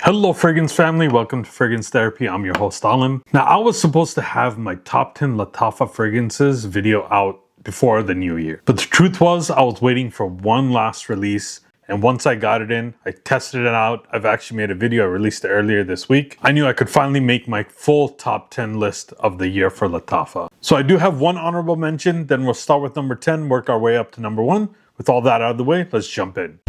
Hello fragrance family, welcome to Fragrance Therapy. I'm your host Alan. Now I was supposed to have my top 10 Lattafa Fragrances video out before the new year. But the truth was I was waiting for one last release, and once I got it in, I tested it out. I've actually made a video, I released it earlier this week. I knew I could finally make my full top 10 list of the year for Lattafa. So I do have one honorable mention, then we'll start with number 10, work our way up to number 1. With all that out of the way, let's jump in.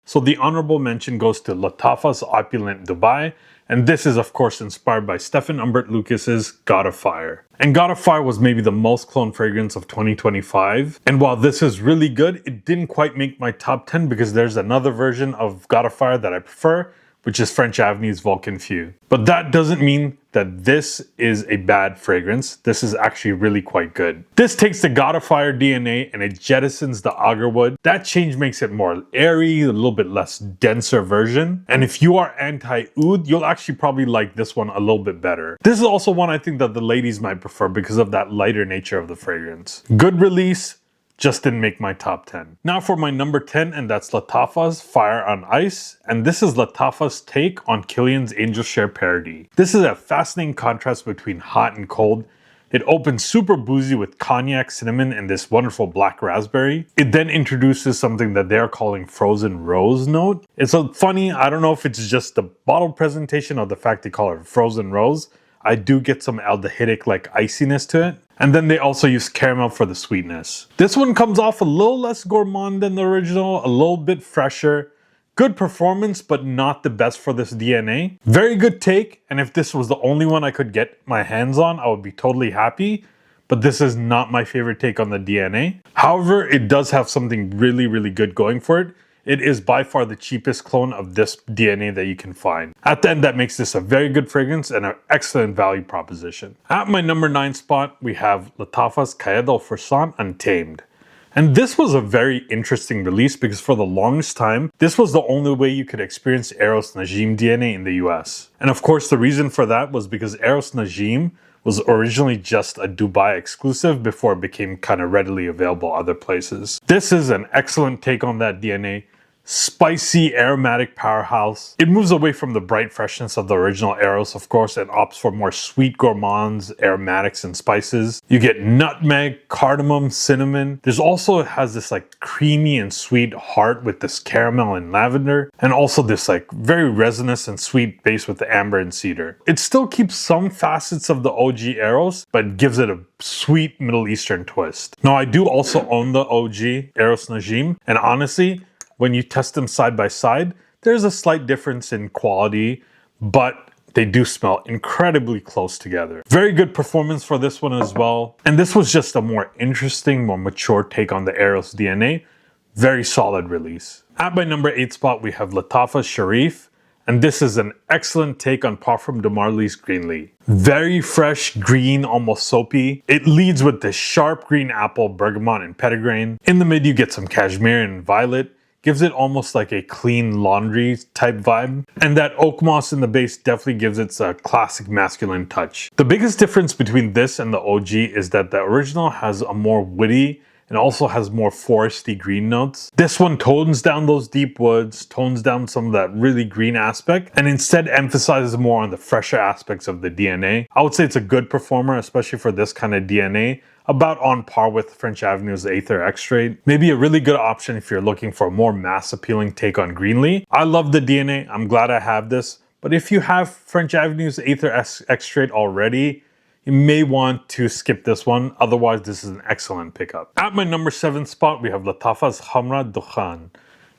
So the honorable mention goes to Lattafa's Opulent Dubai, and this is of course inspired by Stefan Humbert Lucas's God of Fire. And God of Fire was maybe the most cloned fragrance of 2025, and while this is really good, it didn't quite make my top 10 because there's another version of God of Fire that I prefer, which is French Avenue's Vulcan Feu. But that doesn't mean that this is a bad fragrance. This is actually really quite good. This takes the God of Fire DNA and it jettisons the agarwood. That change makes it more airy, a little bit less denser version. And if you are anti-oud, you'll actually probably like this one a little bit better. This is also one I think that the ladies might prefer because of that lighter nature of the fragrance. Good release. Just didn't make my top 10. Now for my number 10, and that's Lattafa's Fire on Ice. And this is Lattafa's take on Kilian's Angel Share parody. This is a fascinating contrast between hot and cold. It opens super boozy with cognac, cinnamon, and this wonderful black raspberry. It then introduces something that they're calling frozen rose note. It's so funny, I don't know if it's just the bottle presentation or the fact they call it frozen rose. I do get some aldehydic like iciness to it. And then they also use caramel for the sweetness. This one comes off a little less gourmand than the original, a little bit fresher. Good performance, but not the best for this DNA. Very good take, and if this was the only one I could get my hands on, I would be totally happy. But this is not my favorite take on the DNA. However, it does have something really, really good going for it. It is by far the cheapest clone of this DNA that you can find. At the end, that makes this a very good fragrance and an excellent value proposition. At my number 9 spot, we have Lattafa's Cahiers del Frisson Untamed. And this was a very interesting release because for the longest time, this was the only way you could experience Eros Najim DNA in the US. And of course, the reason for that was because Eros Najim was originally just a Dubai exclusive before it became kind of readily available other places. This is an excellent take on that DNA. Spicy, aromatic powerhouse. It moves away from the bright freshness of the original Eros, of course, and opts for more sweet gourmands, aromatics, and spices. You get nutmeg, cardamom, cinnamon. There's also has this like creamy and sweet heart with this caramel and lavender, and also this like very resinous and sweet base with the amber and cedar. It still keeps some facets of the OG Eros, but gives it a sweet Middle Eastern twist. Now, I do also own the OG Eros Najim, and honestly, when you test them side by side, there's a slight difference in quality, but they do smell incredibly close together. Very good performance for this one as well. And this was just a more interesting, more mature take on the Eros DNA. Very solid release. At my number 8 spot, we have Lattafa's Sharief. And this is an excellent take on Parfum de Marly's Greenlee. Very fresh, green, almost soapy. It leads with this sharp green apple, bergamot, and petitgrain. In the mid, you get some cashmere and violet. Gives it almost like a clean laundry type vibe. And that oak moss in the base definitely gives it a classic masculine touch. The biggest difference between this and the OG is that the original has a more woody and also has more foresty green notes. This one tones down those deep woods, tones down some of that really green aspect, and instead emphasizes more on the fresher aspects of the DNA. I would say it's a good performer, especially for this kind of DNA. About on par with French Avenue's Aether Extrait. Maybe a really good option if you're looking for a more mass appealing take on Greenlee. I love the DNA, I'm glad I have this, but if you have French Avenue's Aether Extrait already, you may want to skip this one, otherwise this is an excellent pickup. At my number 7 spot, we have Lattafa's Khamrah Dukhan.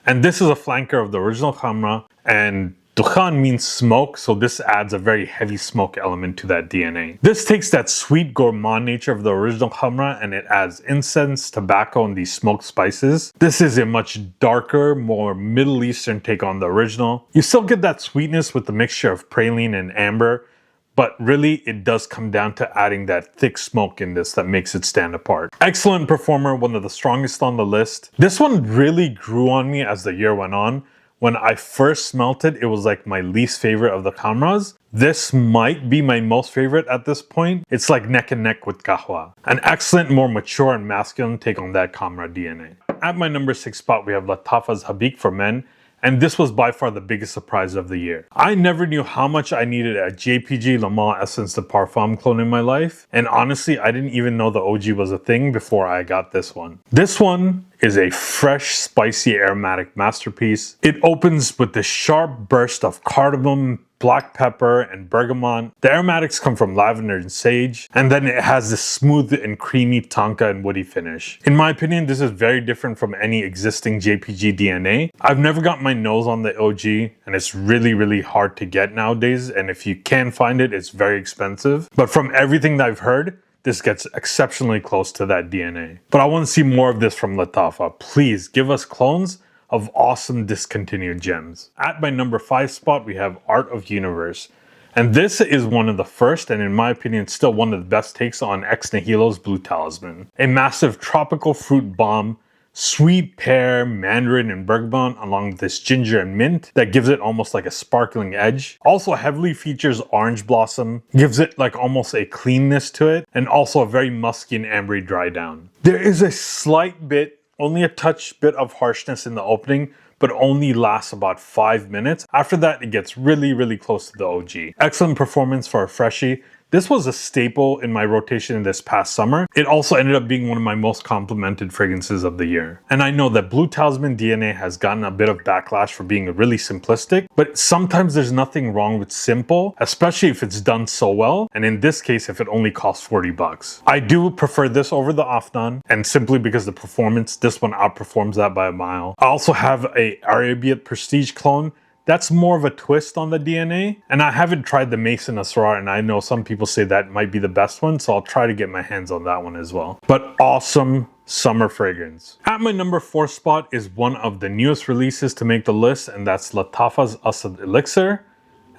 And this is a flanker of the original Khamrah, and Dukhan means smoke, so this adds a very heavy smoke element to that DNA. This takes that sweet gourmand nature of the original Khamrah and it adds incense, tobacco, and these smoked spices. This is a much darker, more Middle Eastern take on the original. You still get that sweetness with the mixture of praline and amber, but really it does come down to adding that thick smoke in this that makes it stand apart. Excellent performer, one of the strongest on the list. This one really grew on me as the year went on. When I first smelt it, it was like my least favorite of the Khamrahs. This might be my most favorite at this point. It's like neck and neck with Qahwa. An excellent, more mature and masculine take on that Khamrah DNA. At my number 6 spot, we have Lattafa's Habik for men, and this was by far the biggest surprise of the year. I never knew how much I needed a JPG Le Mans Essence de Parfum clone in my life, and honestly, I didn't even know the OG was a thing before I got this one. This one is a fresh, spicy, aromatic masterpiece. It opens with this sharp burst of cardamom, black pepper, and bergamot. The aromatics come from lavender and sage, and then it has this smooth and creamy tonka and woody finish. In my opinion, this is very different from any existing JPG DNA. I've never got my nose on the OG, and it's really hard to get nowadays, and if you can find it, it's very expensive. But from everything that I've heard, this gets exceptionally close to that DNA. But I want to see more of this from Lattafa. Please give us clones of awesome discontinued gems. At my number 5 spot, we have Art of Universe. And this is one of the first, and in my opinion, still one of the best takes on Ex Nihilo's Blue Talisman. A massive tropical fruit bomb, sweet pear, mandarin, and bergamot, along with this ginger and mint that gives it almost like a sparkling edge. Also heavily features orange blossom, gives it like almost a cleanness to it, and also a very musky and ambery dry down. There is a slight bit, only a touch bit of harshness in the opening, but only lasts about 5 minutes. After that, it gets really close to the OG. Excellent performance for a freshie. This was a staple in my rotation this past summer. It also ended up being one of my most complimented fragrances of the year. And I know that Blue Talisman DNA has gotten a bit of backlash for being really simplistic, but sometimes there's nothing wrong with simple, especially if it's done so well. And in this case, if it only costs 40 bucks. I do prefer this over the Afnan, and simply because the performance, this one outperforms that by a mile. I also have a Arabiat Prestige clone. That's more of a twist on the DNA, and I haven't tried the Mason Asrar, and I know some people say that might be the best one, so I'll try to get my hands on that one as well. But awesome summer fragrance. At my number 4 spot is one of the newest releases to make the list, and that's Lattafa's Asad Elixir.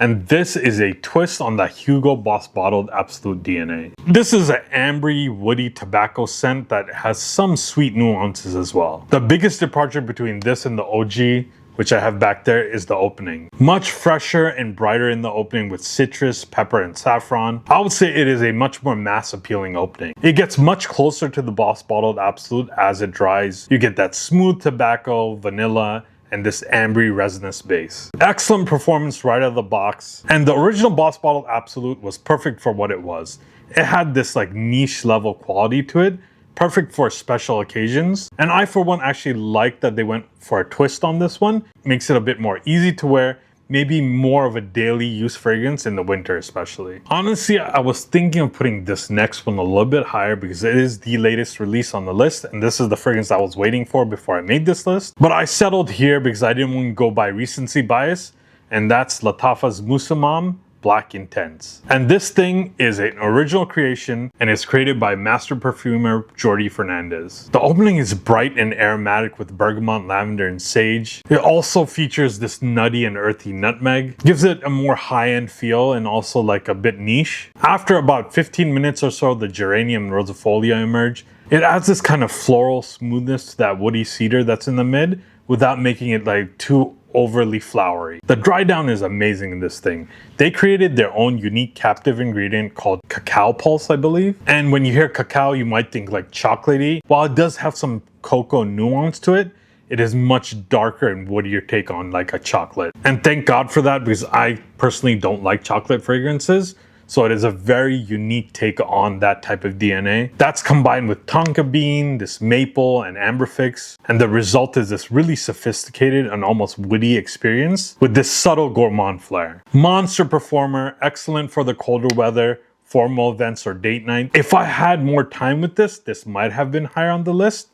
And this is a twist on the Hugo Boss bottled Absolute DNA. This is an ambery, woody tobacco scent that has some sweet nuances as well. The biggest departure between this and the OG, which I have back there, is the opening. Much fresher and brighter in the opening with citrus, pepper, and saffron. I would say it is a much more mass appealing opening. It gets much closer to the Boss Bottled Absolute as it dries. You get that smooth tobacco, vanilla, and this ambery resinous base. Excellent performance right out of the box. And the original Boss Bottled Absolute was perfect for what it was. It had this like niche level quality to it, perfect for special occasions. And I, for one, actually like that they went for a twist on this one. Makes it a bit more easy to wear, maybe more of a daily use fragrance in the winter especially. Honestly, I was thinking of putting this next one a little bit higher because it is the latest release on the list, and this is the fragrance I was waiting for before I made this list. But I settled here because I didn't want to go by recency bias, and that's Lattafa's Musamam Black Intense. And this thing is an original creation and is created by master perfumer Jordi Fernandez. The opening is bright and aromatic with bergamot, lavender, and sage. It also features this nutty and earthy nutmeg. Gives it a more high-end feel and also like a bit niche. After about 15 minutes or so, the geranium and rosifolia emerge. It adds this kind of floral smoothness to that woody cedar that's in the mid without making it like too overly flowery. The dry down is amazing in this thing. They created their own unique captive ingredient called cacao pulse, I believe. And when you hear cacao, you might think like chocolatey. While it does have some cocoa nuance to it, it is much darker and woodier take on like a chocolate. And thank God for that, because I personally don't like chocolate fragrances. So it is a very unique take on that type of DNA. That's combined with tonka bean, this maple, and amberfix. And the result is this really sophisticated and almost witty experience with this subtle gourmand flair. Monster performer, excellent for the colder weather, formal events, or date night. If I had more time with this might have been higher on the list.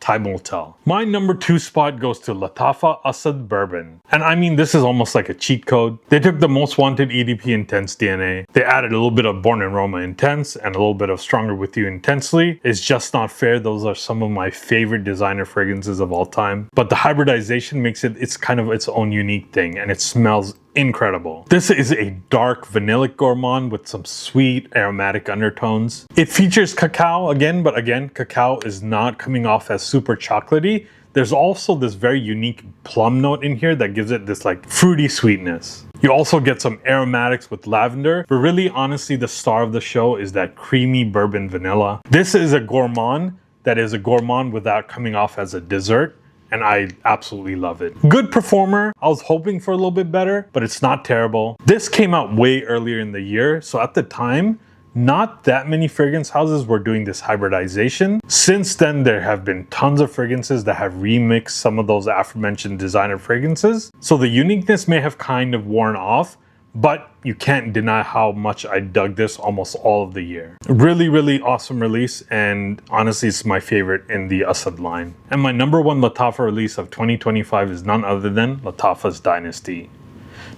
Time will tell. My number 2 spot goes to Lattafa Assad Bourbon. And I mean, this is almost like a cheat code. They took the most wanted EDP Intense DNA. They added a little bit of Born in Roma Intense and a little bit of Stronger With You Intensely. It's just not fair. Those are some of my favorite designer fragrances of all time. But the hybridization makes it's kind of its own unique thing, and it smells incredible. This is a dark vanillic gourmand with some sweet aromatic undertones. It features cacao again, but again, cacao is not coming off as super chocolatey. There's also this very unique plum note in here that gives it this like fruity sweetness. You also get some aromatics with lavender, but really honestly the star of the show is that creamy bourbon vanilla. This is a gourmand that is a gourmand without coming off as a dessert. And I absolutely love it. Good performer. I was hoping for a little bit better, but it's not terrible. This came out way earlier in the year, so at the time, not that many fragrance houses were doing this hybridization. Since then, there have been tons of fragrances that have remixed some of those aforementioned designer fragrances. So the uniqueness may have kind of worn off, but you can't deny how much I dug this almost all of the year. Really, really awesome release, and honestly, it's my favorite in the Assad line. And my number one Lattafa release of 2025 is none other than Lattafa's Dynasty.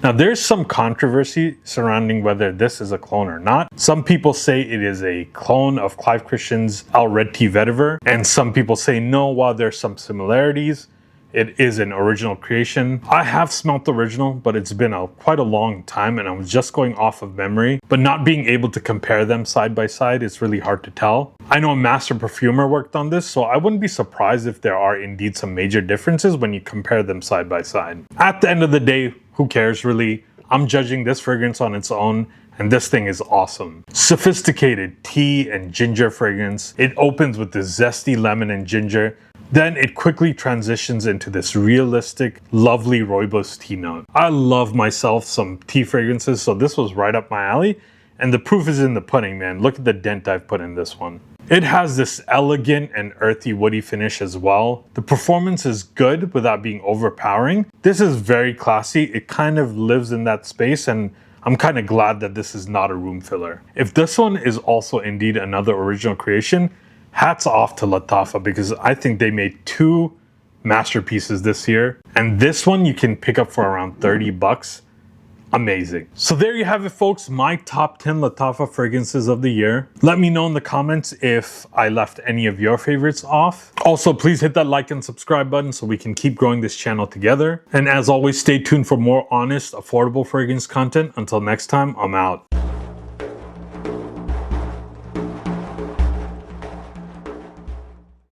Now, there's some controversy surrounding whether this is a clone or not. Some people say it is a clone of Clive Christian's Al Red Tea Vetiver, and some people say no, while there's some similarities, it is an original creation. I have smelt the original, but it's been quite a long time and I was just going off of memory. But not being able to compare them side by side, it's really hard to tell. I know a master perfumer worked on this, so I wouldn't be surprised if there are indeed some major differences when you compare them side by side. At the end of the day, who cares really? I'm judging this fragrance on its own, and this thing is awesome. Sophisticated tea and ginger fragrance. It opens with this zesty lemon and ginger. Then it quickly transitions into this realistic, lovely rooibos tea note. I love myself some tea fragrances, so this was right up my alley. And the proof is in the pudding, man. Look at the dent I've put in this one. It has this elegant and earthy woody finish as well. The performance is good without being overpowering. This is very classy. It kind of lives in that space, and I'm kind of glad that this is not a room filler. If this one is also indeed another original creation, hats off to Lattafa, because I think they made two masterpieces this year. And this one you can pick up for around 30 bucks. Amazing. So there you have it, folks. My top 10 Lattafa fragrances of the year. Let me know in the comments if I left any of your favorites off. Also, please hit that like and subscribe button so we can keep growing this channel together. And as always, stay tuned for more honest, affordable fragrance content. Until next time, I'm out.